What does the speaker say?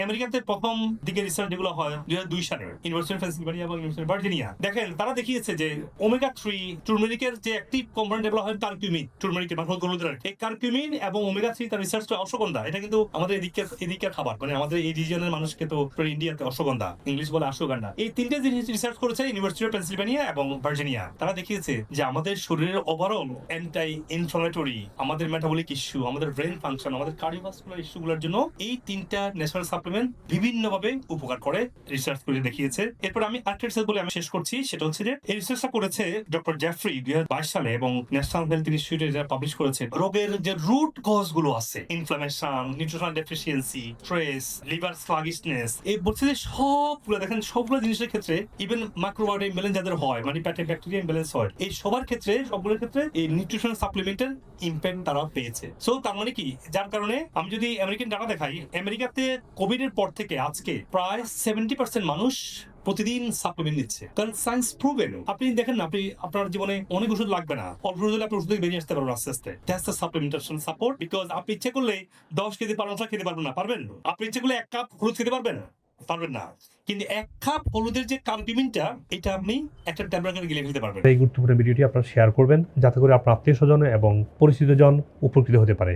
আমেরিকাতে প্রথম দিকে রিসার্চ যেগুলো হয় 2002 সালে ইউনিভার্সিটি অফ পেনসিলভানিয়া এবং ইউনিভার্সিটি ভার্জিনিয়া, দেখেন তারা দেখিয়েছে যে ওমেগা 3 টার্মেরিকের যে অ্যাক্টিভ কম্পোনেন্ট যেগুলো হয় কারকিউমিন, টার্মেরিকের বা হলুদের, এই কারকিউমিন এবং ওমেগা 3 তার রিসার্চটা অশ্বগন্ধা, এটা কিন্তু আমাদের এদিকের খাবার, মানে আমাদের এই রিজিয়নের মানুষকে তো ইন্ডিয়াতে অশ্বগন্ধা, ইংলিশ বলে আশ্বগন্ধা, এই তিনটে জিনিস রিসার্চ করেছে ইউনিভার্সিটি অফ পেনসিলভানিয়া এবং ভার্জিনিয়া। তারা দেখিয়েছে যে আমাদের শরীরের ওভারঅল অ্যান্টি ইনফ্লামেটরি, আমাদের মেটাবলিক ইস্যু, আমাদের ব্রেন ফাংশন, আমাদের কার্ডিওভাস্কুলার ইস্যুগুলোর জন্য এই তিনটা ন্যাচারাল সাপ্লিমেন্ট বিভিন্নভাবে উপকার করে, রিসার্চ করে দেখিয়েছে। এরপর আমি আরেকটা রিসার্চ বলে আমি শেষ করছি, সেটা হচ্ছে যে এই রিসার্চটা করেছে ডক্টর জেফ্রি 2022 সালে এবং ন্যাশনাল হেলথ ইনস্টিটিউটে যা পাবলিশ করেছে। রোগের যে রুট কজ গুলো আছে, inflammation, nutritional deficiency, stress, liver sluggishness, এই বলছে যে সবগুলো দেখেন, সবগুলো জিনিসের ক্ষেত্রে, ইভেন মাইক্রোবায়োটা ইমব্যালেন্স যাদের হয়, মানে পেটে ব্যাকটেরিয়া ইমব্যালেন্স হয়, এই সবার ক্ষেত্রে, সবগুলোর ক্ষেত্রে এই নিউট্রিশনাল সাপ্লিমেন্টের ইম্প্যাক্ট তারা পেয়েছে। সো তার মানে কি, যার কারণে আমি যদি আমেরিকান ডাটা দেখাই, আমেরিকাতে কোভিড এর পর থেকে আজকে প্রায় 70% মানুষ প্রতিদিন সাপ্লিমেন্ট নিচ্ছে, কারণ সায়েন্স প্রুভেন। আপনি দেখেন না, আপনি আপনার জীবনে অনেক ওষুধ লাগবে না, অল্প ওষুধ হলে আপনি ওষুধ থেকে বেরিয়ে আসতে পারবেন আস্তে আস্তে। That's the supplementation support, because আপনি ইচ্ছে করলে 10 কেজি পালংশাক খেতে পারবেন না, পারবেন? আপনি ইচ্ছে করলে 1 কাপ হলুদ খেতে পারবেন না, কিন্তু 1 কাপ হলুদের যে কার্কিউমিনটা, এটা আপনি একটা ট্যাবলেট গিলে ফেলতে পারবেন। এই গুরুত্বপূর্ণ ভিডিওটি আপনারা শেয়ার করবেন, যাতে করে আপনার আত্মীয় স্বজন এবং পরিচিতজন উপকৃত হতে পারে।